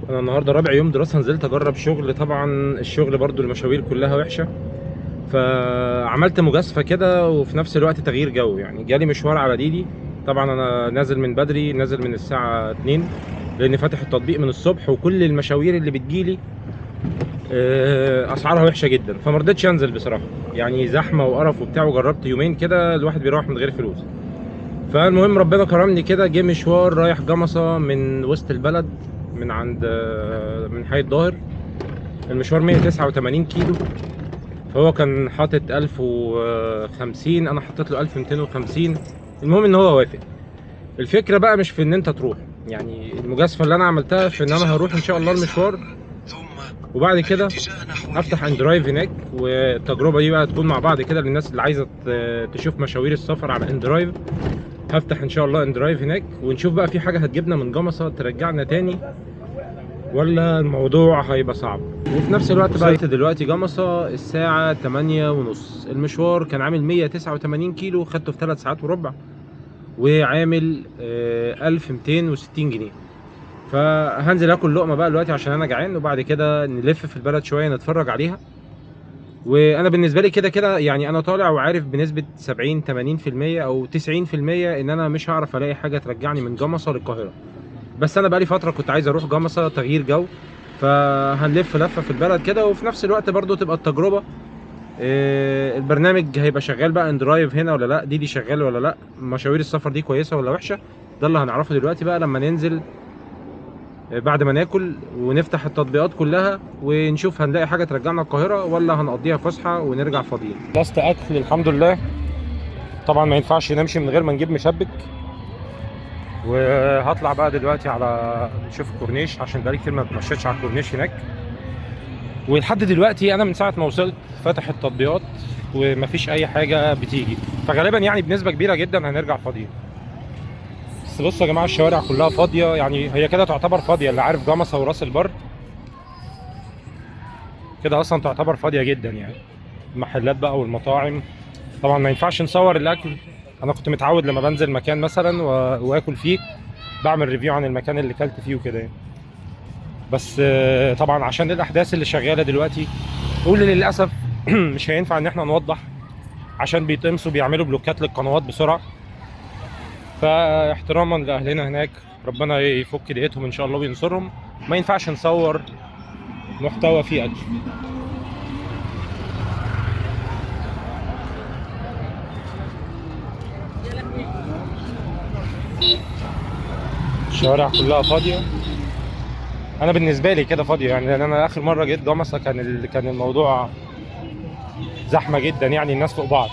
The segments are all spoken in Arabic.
انا النهارده رابع يوم دراسه، نزلت اجرب شغل. طبعا الشغل برضو المشاوير كلها وحشه، فعملت مجازفه كده وفي نفس الوقت تغيير جو. يعني جالي مشوار على ديدي. طبعا انا نازل من بدري، نازل من الساعه 2 لان فاتح التطبيق من الصبح، وكل المشاوير اللي بتجيلي اسعارها وحشه جدا، فما رضيتش انزل بصراحه. يعني زحمه وقرف وبتاع، وجربت يومين كده الواحد بيروح من غير فلوس. فالمهم ربنا كرمني كده، جه مشوار رايح جمصة من وسط البلد، من عند من حي الظاهر. المشوار 189 كيلو، فهو كان حاطط 1050، انا حطيت له 1250. المهم ان هو وافق. الفكره بقى مش في ان انت تروح، يعني المجازفه اللي انا عملتها في ان انا هروح ان شاء الله المشوار، وبعد كده هفتح اندرايف هناك. والتجربه دي بقى تكون مع بعض كده للناس اللي عايزه تشوف مشاوير السفر على اندرايف. هفتح ان شاء الله اندرايف هناك، ونشوف بقى في حاجه هتجيبنا من جمصة ترجعنا تاني، ولا الموضوع هيبقى صعب. وفي نفس الوقت بقى وصلت دلوقتي جمصة الساعة 8:30. المشوار كان عامل 189 كيلو، خدته في 3 ساعات وربع، وعامل 1260 جنيه. فهنزل اكل لقمة بقى دلوقتي عشان انا جعان، وبعد كده نلف في البلد شوية نتفرج عليها. وانا بالنسبة لي كده كده يعني انا طالع وعارف بنسبة 70 80% او 90% ان انا مش هعرف الاقي حاجة ترجعني من جمصة للقاهرة. بس انا بقالي فتره كنت عايز اروح جمصة تغيير جو، فهنلف لفه في البلد كده، وفي نفس الوقت برضو تبقى التجربه. البرنامج هيبقى شغال بقى اندرايف هنا ولا لا، دي شغال ولا لا، مشاوير السفر دي كويسه ولا وحشه. ده اللي هنعرفه دلوقتي بقى لما ننزل بعد ما ناكل ونفتح التطبيقات كلها، ونشوف هنلاقي حاجه ترجعنا القاهره ولا هنقضيها فسحه ونرجع فاضيين. خلصت اكل الحمد لله. طبعا ما ينفعش نمشي من غير ما نجيب مشبك. وهطلع بقى دلوقتي على نشوف الكورنيش، عشان بقالي كتير ما اتمشيتش على الكورنيش هناك. ولحد دلوقتي انا من ساعه ما وصلت فاتح التطبيقات ومفيش اي حاجه بتيجي، فغالبا يعني بنسبه كبيره جدا هنرجع فاضيين. بس بصوا يا جماعه، الشوارع كلها فاضيه، يعني هي كده تعتبر فاضيه. اللي عارف جمصة وراس البر كده اصلا تعتبر فاضيه جدا يعني. المحلات بقى والمطاعم. طبعا ما ينفعش نصور الاكل. انا كنت متعود لما بنزل مكان مثلا واكل فيه بعمل ريفيو عن المكان اللي كلت فيه وكده يعني. بس طبعا عشان الاحداث اللي شغاله دلوقتي، واللي للاسف مش هينفع ان احنا نوضح عشان بيتقمصوا بيعملوا بلوكات للقنوات بسرعه. فاحتراما لاهلنا هناك، ربنا يفك دقيقتهم ان شاء الله وينصرهم، ما ينفعش نصور محتوى فيه اكل. الشوارع كلها فاضيه. انا بالنسبه لي كده فاضيه يعني، لان انا اخر مره جيت جمصة كان الموضوع زحمه جدا، يعني الناس فوق بعض.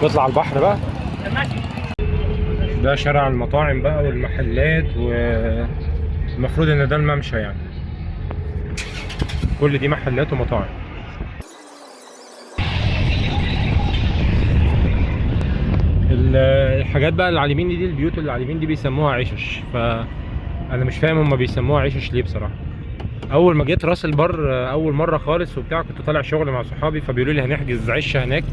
نطلع على البحر بقى. ده شارع المطاعم بقى والمحلات، والمفروض ان ده الممشى يعني. كل دي محلات ومطاعم. الحاجات بقى اللي على اليمين دي البيوت اللي على اليمين دي بيسموها عشش، فانا مش فاهم هما بيسموها عشش ليه بصراحه. اول ما جيت راس البر اول مره خالص وبتاع، كنت طالع شغل مع صحابي فبيقولوا لي هنحجز عشه هناك،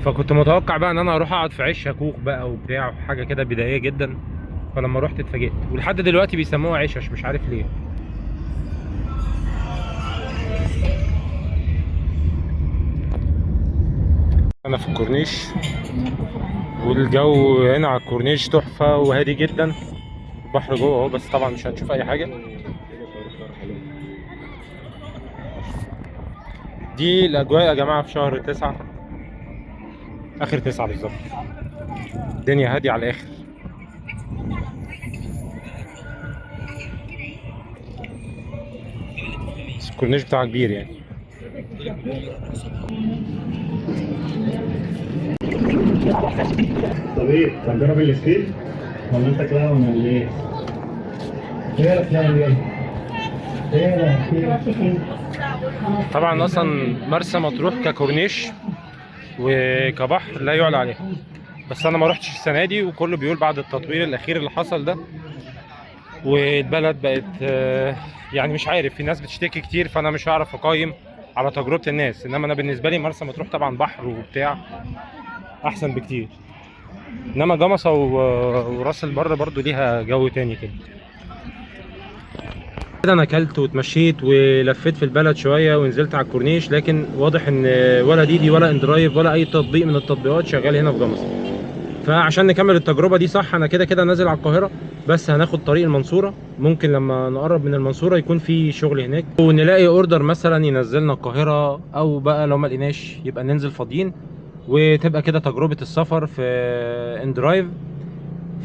فكنت متوقع بقى ان انا اروح اقعد في عشه كوخ بقى وبتاع، حاجه كده بدائيه جدا. فلما رحت اتفاجئت، ولحد دلوقتي بيسموها عشش مش عارف ليه. انا في الكورنيش، والجو هنا على الكورنيش تحفه وهادي جدا. البحر جوه اهو، بس طبعا مش هنشوف اي حاجه. دي الاجواء يا جماعه في شهر 9، اخر 9 بالظبط. الدنيا هاديه على الاخر. بس الكورنيش بتاعه كبير يعني. طبيب هتجرب السكيت ولا انت كلاون ولا ايه؟ ايه الافلام دي؟ طبعا اصلا مرسى مطروح ككورنيش وكبحر لا يعلى عليها، بس انا ما روحتش السنه دي، وكله بيقول بعد التطوير الاخير اللي حصل ده والبلد بقت يعني مش عارف، في ناس بتشتكي كتير، فانا مش هعرف اقيم على تجربه الناس، انما انا بالنسبه لي مرسى مطروح طبعا بحر وبتاع احسن بكتير، انما جمصه وراس البر برضو ليها جو تاني كده. كده انا اكلت واتمشيت ولفيت في البلد شويه ونزلت على الكورنيش، لكن واضح ان ولا ديدي ولا اندرايف ولا اي تطبيق من التطبيقات شغال هنا في جمصه. فعشان نكمل التجربه دي صح، انا كده كده نازل على القاهره، بس هناخد طريق المنصوره. ممكن لما نقرب من المنصوره يكون في شغل هناك ونلاقي اوردر مثلا ينزلنا القاهره، او بقى لو ما لقيناش يبقى ننزل فاضيين، وتبقى كده تجربه السفر في اندرايف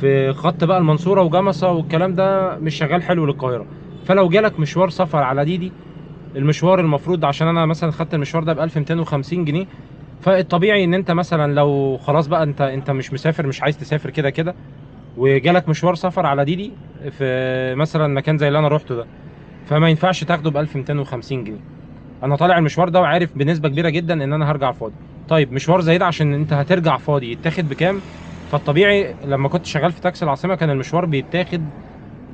في خط بقى المنصوره وجمصه والكلام ده مش شغال حلو للقاهره. فلو جالك مشوار سفر على ديدي، المشوار المفروض عشان انا مثلا خدت المشوار ده ب 1250 جنيه، فالطبيعي ان انت مثلا لو خلاص بقى انت مش مسافر، مش عايز تسافر كده كده، وجالك مشوار سفر على ديدي في مثلا مكان زي اللي انا روحته ده، فما ينفعش تاخده ب 1250 جنيه. انا طالع المشوار ده وعارف بنسبه كبيره جدا ان انا هرجع فاضي. طيب مشوار زي ده عشان انت هترجع فاضي يتاخد بكام؟ فالطبيعي لما كنت شغال في تاكسي العاصمه كان المشوار بيتاخد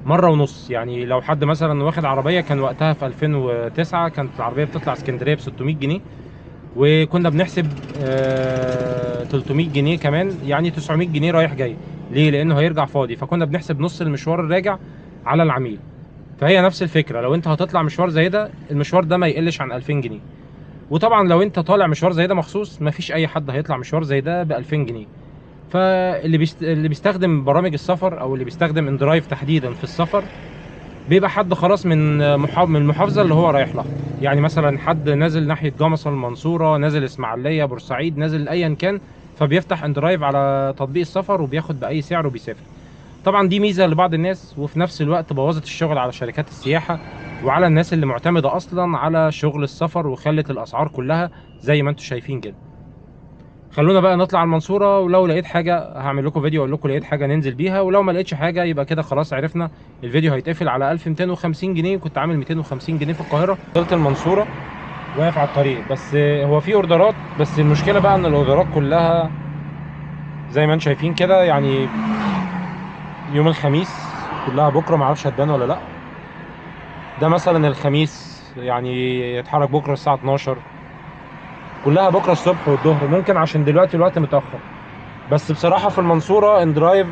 مره ونص. يعني لو حد مثلا واخد عربيه، كان وقتها في 2009 كانت العربيه بتطلع اسكندريه ب 600 جنيه، وكنا بنحسب 300 جنيه كمان، يعني 900 جنيه رايح جاي. ليه؟ لانه هيرجع فاضي، فكنا بنحسب نص المشوار الراجع على العميل. فهي نفس الفكره، لو انت هتطلع مشوار زي ده، المشوار ده ما يقلش عن 2000 جنيه. وطبعا لو انت طالع مشوار زي ده مخصوص، مفيش اي حد هيطلع مشوار زي ده ب 2000 جنيه. اللي بيستخدم برامج السفر او اللي بيستخدم اندرايف تحديدا في السفر، بيبقى حد خلاص من المحافظه اللي هو رايح لها. يعني مثلا حد نازل ناحيه جمصه، المنصوره، نازل اسماعيليه، بورسعيد، نازل ايا كان، فبيفتح اندرايف على تطبيق السفر وبياخد باي سعر وبيسافر. طبعا دي ميزه لبعض الناس، وفي نفس الوقت بوظت الشغل على شركات السياحه وعلى الناس اللي معتمده اصلا على شغل السفر، وخلت الاسعار كلها زي ما انتم شايفين كده. خلونا بقى نطلع على المنصورة، ولو لقيت حاجة هعمل لكم فيديو اقول لكم لقيت حاجة ننزل بيها، ولو ما لقيتش حاجة يبقى كده خلاص عرفنا الفيديو هيتقفل على 1250 جنيه. كنت عامل 250 جنيه في القاهرة. وصلت المنصورة واقف على الطريق، بس هو في اوردرات، بس المشكلة بقى ان الاوردرات كلها زي ما انتم شايفين كده، يعني يوم الخميس كلها بكرة، معرفش هتبان ولا لا. ده مثلا الخميس يعني يتحرك بكرة الساعة 12، كلها بكرة الصبح والظهر، ممكن عشان دلوقتي الوقت متأخر. بس بصراحة في المنصورة اندرايف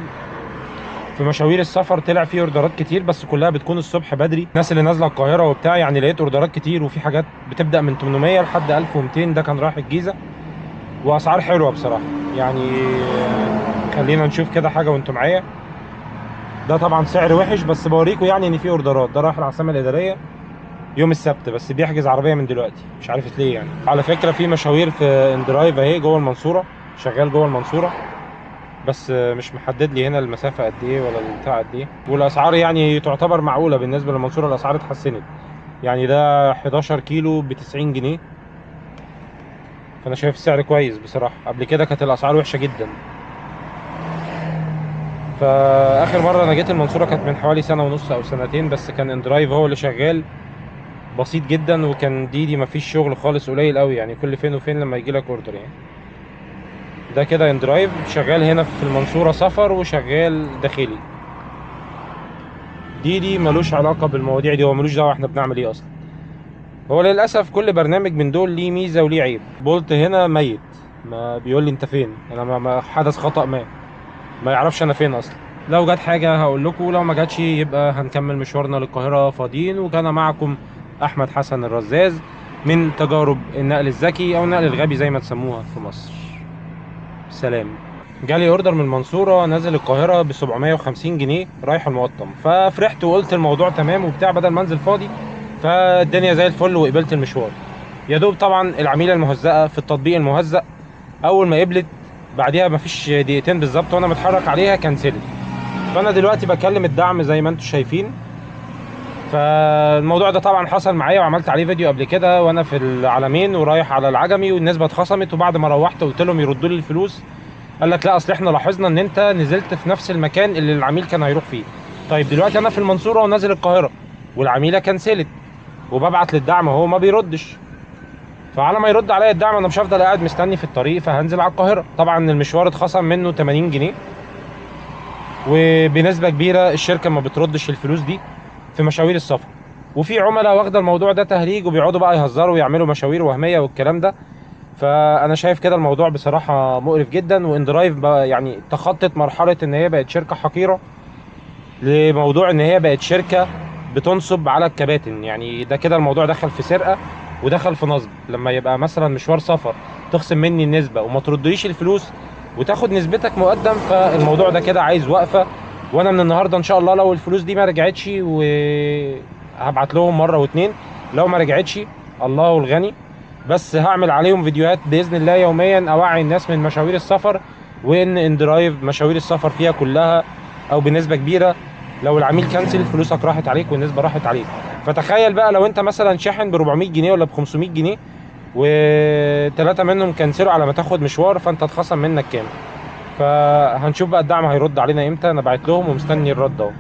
في مشاوير السفر طلع فيه اوردرات كتير، بس كلها بتكون الصبح بدري. الناس اللي نازله القاهره وبتاع، يعني لقيت اوردرات كتير، وفي حاجات بتبدا من 800 لحد 1200. ده كان رايح الجيزه، واسعار حلوه بصراحه يعني. خلينا نشوف كده حاجه وانتم معايا. ده طبعا سعر وحش، بس بوريكم يعني ان في اوردرات. ده رايح العاصمه الاداريه يوم السبت، بس بيحجز عربيه من دلوقتي، مش عارف ليه يعني. على فكره في مشاوير في اندرايف اهي جوه المنصوره، شغال جوه المنصوره، بس مش محدد لي هنا المسافة قد ايه ولا البتاع قد ايه. والاسعار يعني تعتبر معقولة بالنسبة للمنصورة، الاسعار اتحسنت. يعني ده 11 كيلو ب 90 جنيه، فانا شايف السعر كويس بصراحة. قبل كده كانت الاسعار وحشة جدا. فاخر مرة انا جيت المنصورة كانت من حوالي سنة ونص او سنتين، بس كان اندرايف هو اللي شغال بسيط جدا، وكان ديدي مفيش شغل خالص، قليل قوي يعني، كل فين وفين لما يجي لك اوردر يعني. ده كده اندرايف شغال هنا في المنصورة سفر وشغال داخلي. دي ملوش علاقه بالمواضيع دي، هو ملوش دعوه احنا بنعمل ايه اصلا. هو للاسف كل برنامج من دول ليه ميزه وليه عيب. بولت هنا ميت، ما بيقول لي انت فين، انا ما حدث خطا ما يعرفش انا فين اصلا. لو جت حاجه هقول لكم، لو ما جاتش يبقى هنكمل مشوارنا للقاهره فاضيين. وكان معكم احمد حسن الرزاز من تجارب النقل الذكي او النقل الغبي زي ما تسموها في مصر. سلام. جالي اوردر من المنصوره نازل القاهره ب 750 جنيه رايح المقطم، ففرحت وقلت الموضوع تمام وبتاع بدل ما انزل فاضي، فالدنيا زي الفل وقبلت المشوار. يا دوب طبعا العميله المهزأه في التطبيق المهزأ اول ما قبلت، بعديها مفيش دقيقتين بالظبط وانا متحرك عليها كنسلت. فانا دلوقتي بكلم الدعم زي ما انتم شايفين. فالموضوع ده طبعا حصل معايا وعملت عليه فيديو قبل كده وانا في العلمين ورايح على العجمي، والنسبه اتخصمت. وبعد ما روحت قلت لهم يردوا لي الفلوس، قال لك لا اصل احنا لاحظنا ان انت نزلت في نفس المكان اللي العميل كان هيروح فيه. طيب دلوقتي انا في المنصوره ونازل القاهره والعميله كنسلت، وببعت للدعم وهو ما بيردش. فعلى ما يرد عليا الدعم انا مش هفضل قاعد مستني في الطريق، فهنزل على القاهره. طبعا المشوار اتخصم منه 80 جنيه، وبنسبه كبيره الشركه ما بتردش الفلوس دي في مشاوير السفر. وفي عملاء واخده الموضوع ده تهريج وبيقعدوا بقى يهزروا ويعملوا مشاوير وهميه والكلام ده. فانا شايف كده الموضوع بصراحه مقرف جدا، واندرايف بقى يعني تخطت مرحله ان هي بقت شركه حقيره لموضوع ان هي بقت شركه بتنصب على الكباتن. يعني ده كده الموضوع دخل في سرقه ودخل في نصب. لما يبقى مثلا مشوار سفر تخصم مني النسبه وما تردليش الفلوس وتاخد نسبتك مقدم، فالموضوع ده كده عايز وقفه. وانا من النهارده ان شاء الله لو الفلوس دي ما رجعتش وهبعت لهم مره واتنين، لو ما رجعتش الله الغني، بس هعمل عليهم فيديوهات باذن الله يوميا اوعي الناس من مشاوير السفر، وان اندرايف مشاوير السفر فيها كلها او بنسبه كبيره لو العميل كنسل فلوسك راحت عليك والنسبه راحت عليك. فتخيل بقى لو انت مثلا شاحن ب 400 جنيه ولا ب 500 جنيه وثلاثه منهم كنسلوا على ما تاخد مشوار، فانت اتخصم منك كام؟ فهنشوف بقى الدعم هيرد علينا امتى. انا بعت لهم ومستني الرد اهو.